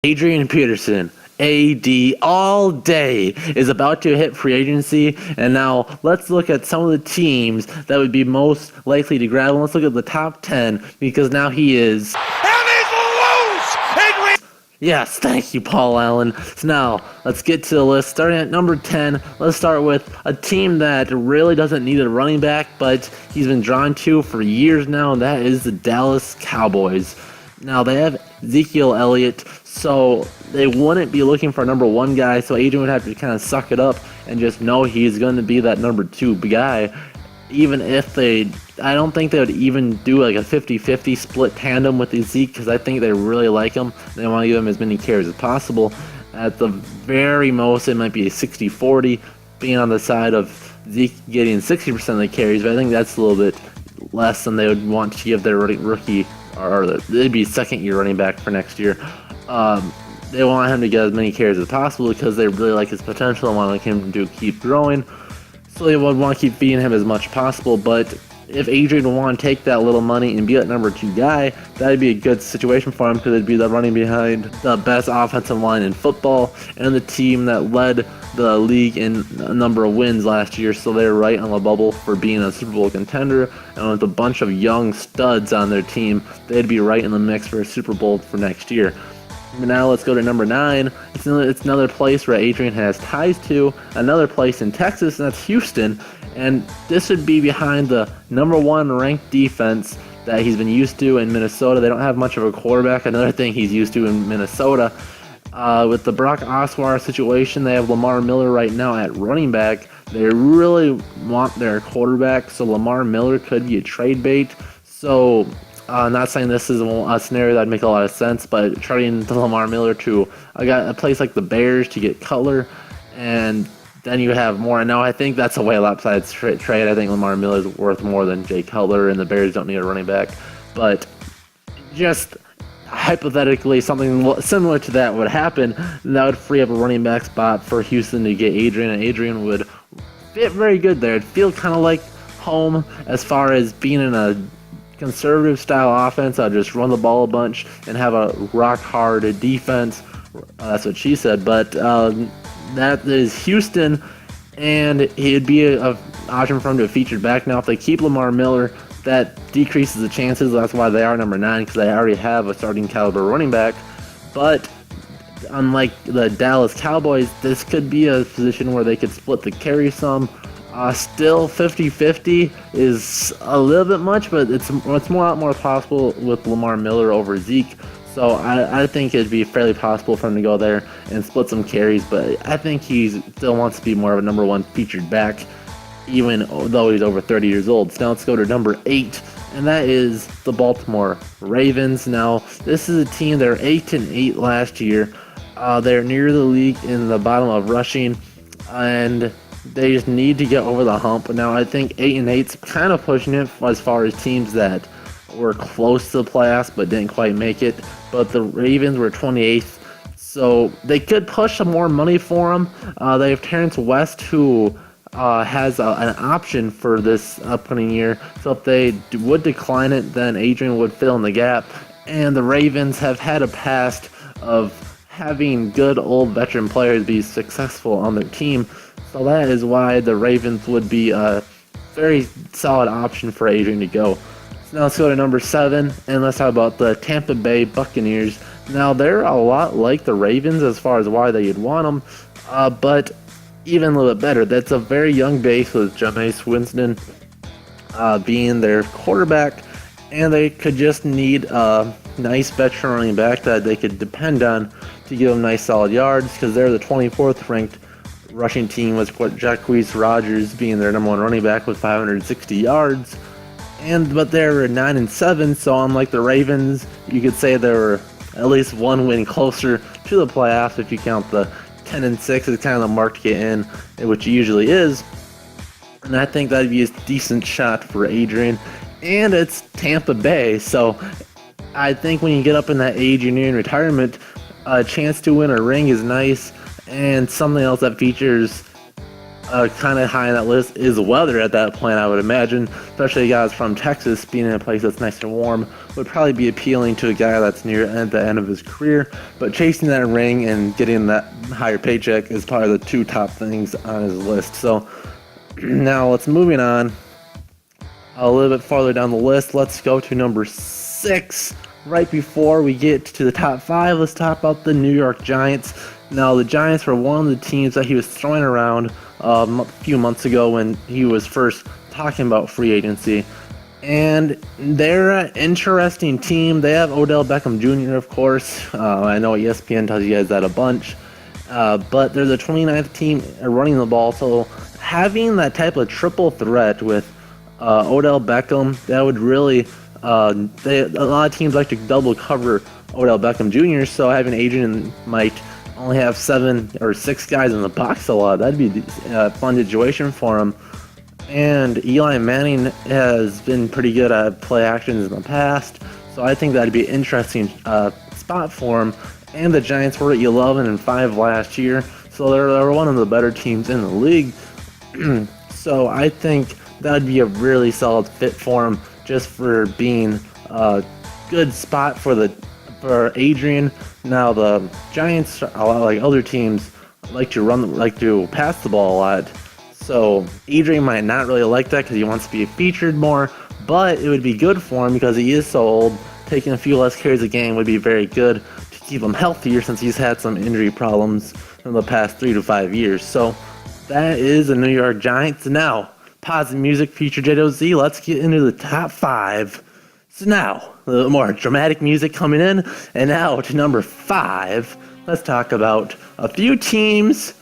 Adrian Peterson, AD all day, is about to hit free agency, and now let's look at some of the teams that would be most likely to grab him. Let's look at the top 10, because now he is... And he's loose! Yes, thank you, Paul Allen. So now, let's get to the list. Starting at number 10, let's start with a team that really doesn't need a running back, but he's been drawn to for years now, and that is the Dallas Cowboys. Now, they have Ezekiel Elliott, so they wouldn't be looking for a number one guy, so Adrian would have to kind of suck it up and just know he's going to be that number two guy. Even if I don't think they would even do like a 50-50 split tandem with Zeke, because I think they really like him. They want to give him as many carries as possible. At the very most, it might be a 60-40, being on the side of Zeke getting 60% of the carries, but I think that's a little bit less than they would want to give their rookie, or they'd be second-year running back for next year. They want him to get as many carries as possible because they really like his potential and want him to keep growing. So they would want to keep feeding him as much as possible. But if Adrian would want to take that little money and be that number two guy, that'd be a good situation for him, because it'd be the running behind the best offensive line in football and the team that led the league in a number of wins last year. So they're right on the bubble for being a Super Bowl contender, and with a bunch of young studs on their team, they'd be right in the mix for a Super Bowl for next year. But now let's go to number 9. It's another place where Adrian has ties to, another place in Texas, and that's Houston. And this would be behind the number 1 ranked defense that he's been used to in Minnesota. They don't have much of a quarterback. Another thing he's used to in Minnesota. With the Brock Osweiler situation, they have Lamar Miller right now at running back. They really want their quarterback, so Lamar Miller could be a trade bait. So, not saying this is a scenario that would make a lot of sense, but trading Lamar Miller to a place like the Bears to get Cutler, and then you have more. Now, I think that's a way lopsided trade. I think Lamar Miller is worth more than Jay Cutler, and the Bears don't need a running back. But just hypothetically, something similar to that would happen, and that would free up a running back spot for Houston to get Adrian, and Adrian would fit very good there. It'd feel kind of like home as far as being in a conservative style offense. I'll just run the ball a bunch and have a rock hard defense. That's what she said. But that is Houston, and it'd be an option for him to feature back. Now, if they keep Lamar Miller, that decreases the chances. That's why they are number 9, because they already have a starting caliber running back. But unlike the Dallas Cowboys, this could be a position where they could split the carry some. Still 50-50 is a little bit much, but it's a lot more possible with Lamar Miller over Zeke. So I think it'd be fairly possible for him to go there and split some carries, but I think he still wants to be more of a number 1 featured back, even though he's over 30 years old. So now let's go to number 8, and that is the Baltimore Ravens. Now, this is a team, they're 8-8 last year. They're near the league in the bottom of rushing, and they just need to get over the hump. Now, I think 8-8's kind of pushing it as far as teams that were close to the playoffs but didn't quite make it. But the Ravens were 28th, so they could push some more money for them. They have Terrence West, who has an option for this upcoming year. So if they would decline it, then Adrian would fill in the gap. And the Ravens have had a past of having good old veteran players be successful on their team. So that is why the Ravens would be a very solid option for Adrian to go. So now let's go to number 7, and let's talk about the Tampa Bay Buccaneers. Now, they're a lot like the Ravens as far as why they'd want them, but even a little bit better. That's a very young base with Jameis Winston being their quarterback, and they could just need a nice veteran running back that they could depend on to give them nice solid yards, because they're the 24th ranked rushing team, with Jacquizz Rodgers being their number 1 running back with 560 yards. But they're 9-7, so unlike the Ravens, you could say they were at least 1 win closer to the playoffs if you count the 10-6 as kind of the mark to get in, which it usually is. And I think that'd be a decent shot for Adrian. And it's Tampa Bay, so I think when you get up in that age and you're in retirement, a chance to win a ring is nice. And something else that features kind of high on that list is weather at that point, I would imagine. Especially guys from Texas, being in a place that's nice and warm would probably be appealing to a guy that's at the end of his career. But chasing that ring and getting that higher paycheck is probably the two top things on his list. So now let's moving on a little bit farther down the list. Let's go to number 6. Right before we get to the top 5, let's talk about the New York Giants. Now, the Giants were one of the teams that he was throwing around a few months ago when he was first talking about free agency. And they're an interesting team. They have Odell Beckham Jr., of course. I know ESPN tells you guys that a bunch. But they're the 29th team running the ball. So having that type of triple threat with Odell Beckham, that would really... a lot of teams like to double cover Odell Beckham Jr., so having Adrian might only have 7 or 6 guys in the box a lot. That'd be a fun situation for him. And Eli Manning has been pretty good at play actions in the past, so I think that'd be an interesting spot for him. And the Giants were at 11-5 last year, so they're one of the better teams in the league. So I think that'd be a really solid fit for him, just for being a good spot for Adrian. Now the Giants, a lot like other teams, like to pass the ball a lot. So Adrian might not really like that because he wants to be featured more, but it would be good for him because he is so old. Taking a few less carries a game would be very good to keep him healthier since he's had some injury problems in the past 3 to 5 years. So that is the New York Giants. Now, pause the music, feature JOZ. Let's get into the top 5. So now, a little more dramatic music coming in. And now to number 5, let's talk about a few teams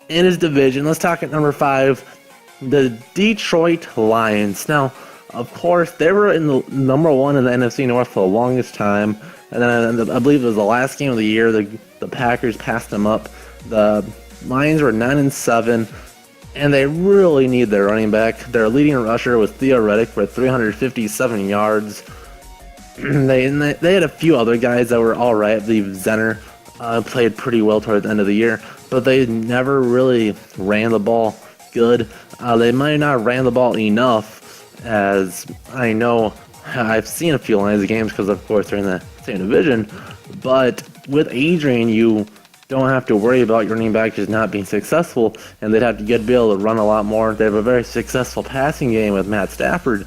in his division. Let's talk at number 5, the Detroit Lions. Now, of course, they were in the number 1 in the NFC North for the longest time. And then I believe it was the last game of the year, the Packers passed them up. The Lions were 9-7. And they really need their running back. Their leading rusher was Theo Riddick with 357 yards. They had a few other guys that were all right. I believe Zenner played pretty well toward the end of the year, but they never really ran the ball good. They might not ran the ball enough, as I know I've seen a few Lions games because, of course, they're in the same division. But with Adrian, you don't have to worry about your running back just not being successful, and they'd have to be able to run a lot more. They have a very successful passing game with Matt Stafford,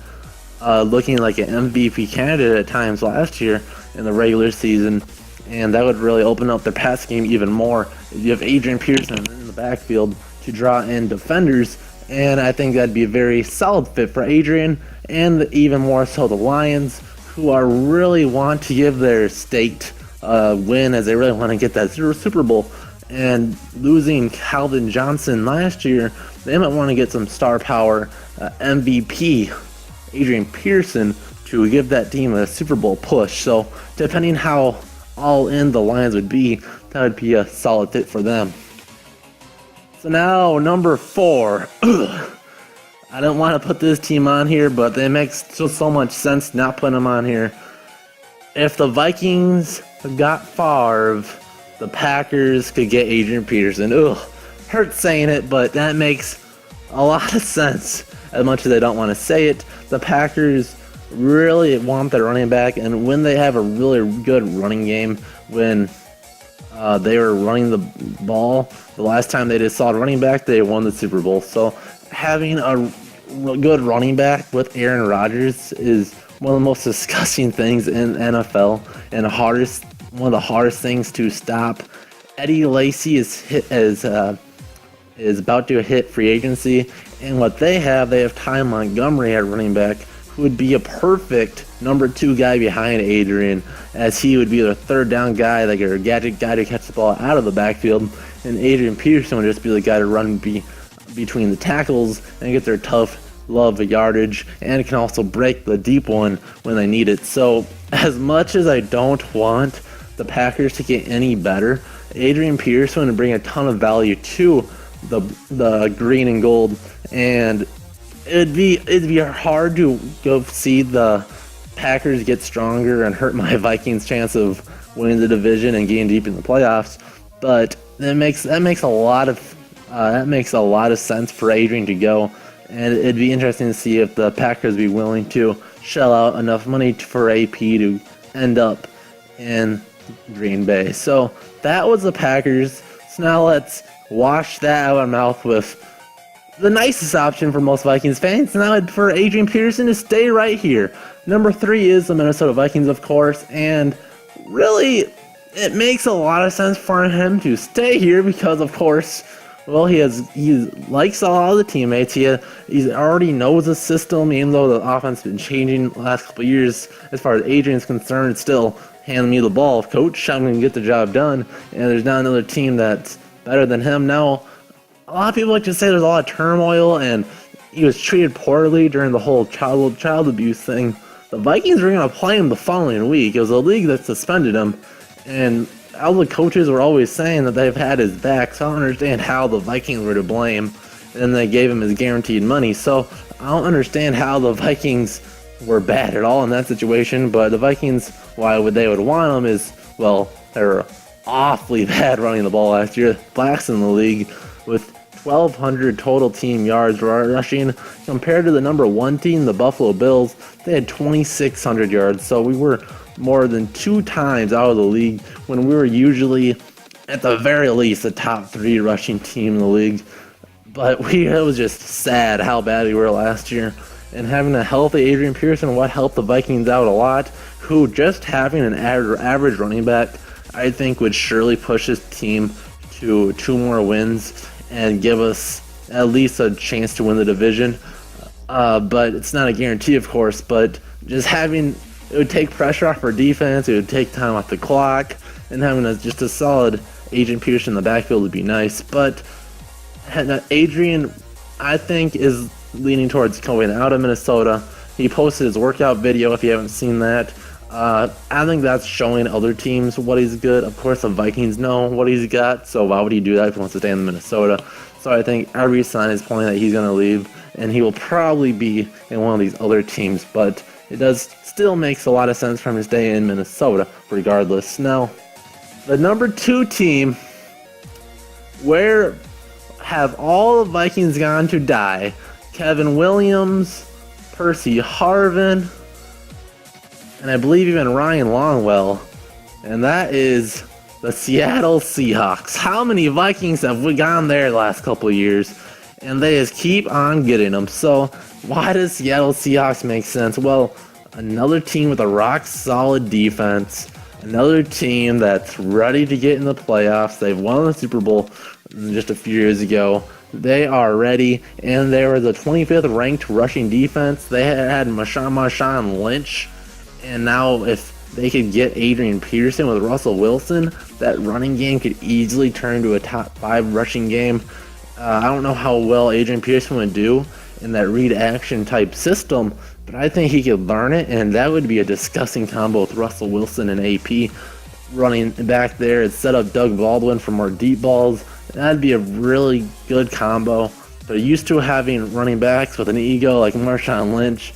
looking like an MVP candidate at times last year in the regular season, and that would really open up their pass game even more. You have Adrian Peterson in the backfield to draw in defenders, and I think that'd be a very solid fit for Adrian, and even more so the Lions, who are really want to give their state win, as they really want to get that Super Bowl. And losing Calvin Johnson last year, they might want to get some star power MVP Adrian Peterson to give that team a Super Bowl push. So depending how all in the Lions would be, that would be a solid fit for them. So now number 4. I don't want to put this team on here, but it makes so much sense not putting them on here. If the Vikings got Favre, the Packers could get Adrian Peterson. Hurts saying it, but that makes a lot of sense. As much as I don't want to say it, the Packers really want their running back, and when they have a really good running game, when they were running the ball, the last time they just saw a running back, they won the Super Bowl. So having a good running back with Aaron Rodgers is one of the most disgusting things in NFL, and one of the hardest things to stop. Eddie Lacy is about to hit free agency, and what they have Ty Montgomery at running back, who would be a perfect number 2 guy behind Adrian, as he would be the third down guy, like a gadget guy to catch the ball out of the backfield, and Adrian Peterson would just be the guy to run between the tackles and get their tough love yardage, and can also break the deep one when they need it. So as much as I don't want the Packers to get any better, Adrian Peterson would bring a ton of value to the green and gold, and it'd be hard to go see the Packers get stronger and hurt my Vikings' chance of winning the division and getting deep in the playoffs. But that makes a lot of That makes a lot of sense for Adrian to go, and it'd be interesting to see if the Packers be willing to shell out enough money for AP to end up in Green Bay. So that was the Packers. So now let's wash that out of our mouth with the nicest option for most Vikings fans. Now for Adrian Peterson to stay right here. Number 3 is the Minnesota Vikings, of course, and really it makes a lot of sense for him to stay here because, of course, well, he likes a lot of the teammates. He already knows the system, even though the offense has been changing the last couple of years. As far as Adrian's concerned, it's still hand me the ball, coach. I'm going to get the job done. And there's not another team that's better than him. Now, a lot of people like to say there's a lot of turmoil and he was treated poorly during the whole child abuse thing. The Vikings were going to play him the following week. It was the league that suspended him. And all the coaches were always saying that they've had his back, so I don't understand how the Vikings were to blame. And then they gave him his guaranteed money. So I don't understand how the Vikings were bad at all in that situation. But the Vikings, why they would want him is, well, they were awfully bad running the ball last year. Last in the league with 1,200 total team yards rushing. Compared to the number 1 team, the Buffalo Bills, they had 2,600 yards. So we were more than 2 times out of the league when we were usually, at the very least, the top 3 rushing team in the league. But it was just sad how bad we were last year. And having a healthy Adrian Peterson, what helped the Vikings out a lot, who just having an average running back, I think would surely push his team to 2 more wins and give us at least a chance to win the division. But it's not a guarantee, of course, but just having, it would take pressure off our defense, it would take time off the clock, and having just a solid Adrian Peterson in the backfield would be nice. But Adrian, I think, is leaning towards going out of Minnesota. He posted his workout video, if you haven't seen that. I think that's showing other teams what he's good. Of course, the Vikings know what he's got, so why would he do that if he wants to stay in Minnesota? So I think every sign is pointing that he's going to leave, and he will probably be in one of these other teams, but it does still makes a lot of sense for him to stay in Minnesota regardless. Now, the number 2 team, where have all the Vikings gone to die? Kevin Williams, Percy Harvin, and I believe even Ryan Longwell, and that is the Seattle Seahawks. How many Vikings have we gone there the last couple of years? And they just keep on getting them. So why does Seattle Seahawks make sense? Well, another team with a rock-solid defense, another team that's ready to get in the playoffs. They've won the Super Bowl just a few years ago. They are ready, and they were the 25th ranked rushing defense. They had Marshawn Lynch. And now if they could get Adrian Peterson with Russell Wilson, that running game could easily turn to a top 5 rushing game. I don't know how well Adrian Peterson would do in that read action type system, but I think he could learn it, and that would be a disgusting combo with Russell Wilson and AP running back there instead of Doug Baldwin for more deep balls. That'd be a really good combo. They're used to having running backs with an ego like Marshawn Lynch,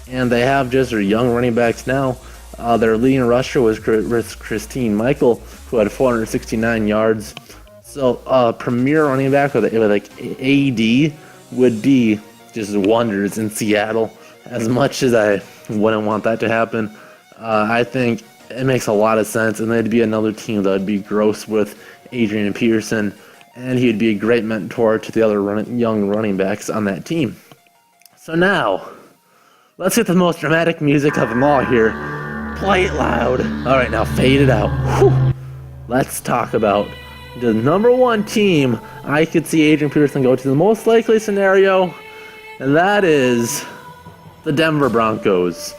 and they have just their young running backs now. Their leading rusher was Christine Michael, who had 469 yards. So a premier running back with like AD would be just wonders in Seattle. As much as I wouldn't want that to happen, I think it makes a lot of sense, and they'd be another team that would be gross with Adrian Peterson, and he'd be a great mentor to the other young running backs on that team. So now, let's get the most dramatic music of them all here. Play it loud. All right, now fade it out. Whew. Let's talk about the number 1 team I could see Adrian Peterson go to, the most likely scenario, and that is the Denver Broncos.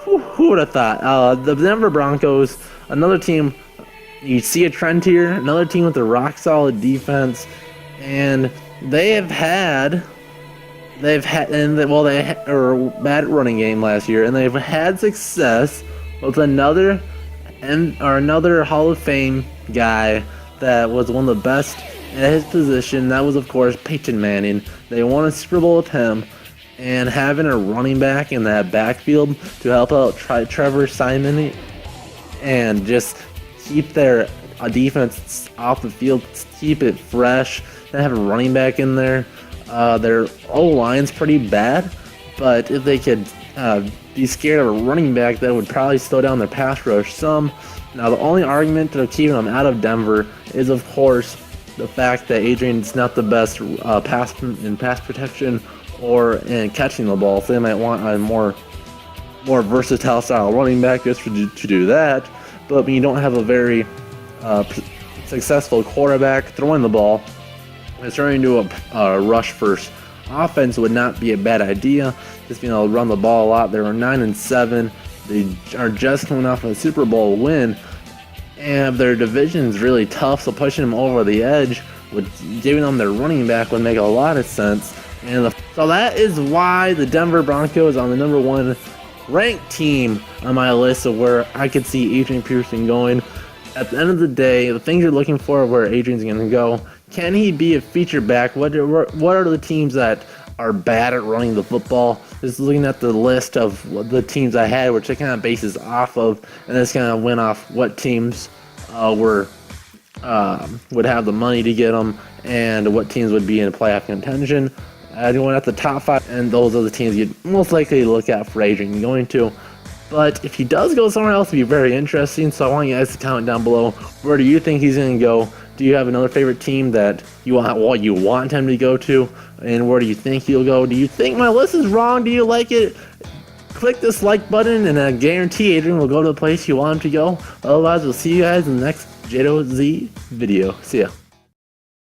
Who would have thought? The Denver Broncos, another team, you see a trend here, another team with a rock-solid defense, and they had bad running game last year, and they've had success with another Hall of Fame guy that was one of the best at his position. That was, of course, Peyton Manning. They won a Super Bowl with him, and having a running back in that backfield to help out Trevor Simon and just keep their a defense off the field, keep it fresh, and have a running back in there. Their O-line's pretty bad, but if they could be scared of a running back, that would probably slow down their pass rush some. Now, the only argument of keeping them out of Denver is, of course, the fact that Adrian's not the best pass protection or in catching the ball, so they might want a more versatile style running back just to do that. But when you don't have a very successful quarterback throwing the ball, it's turning into a rush first offense would not be a bad idea. Just being able to run the ball a lot. They were 9-7. They are just coming off a Super Bowl win, and their division is really tough. So pushing them over the edge with giving them their running back would make a lot of sense. And so that is why the Denver Broncos on the number 1 ranked team on my list of where I could see Adrian Peterson going. At the end of the day, the things you're looking for where Adrian's going to go. Can he be a feature back? What are the teams that are bad at running the football? Just looking at the list of the teams I had, which I kind of bases off of, and this kind of went off what teams would have the money to get them and what teams would be in playoff contention. I went at the top 5, and those are the teams you'd most likely look at for Adrian going to. But if he does go somewhere else, it'd be very interesting. So I want you guys to comment down below, where do you think he's going to go? Do you have another favorite team that you want him to go to? And where do you think he'll go? Do you think my list is wrong? Do you like it? Click this like button, and I guarantee Adrian will go to the place you want him to go. Otherwise, we'll see you guys in the next JoZ video. See ya.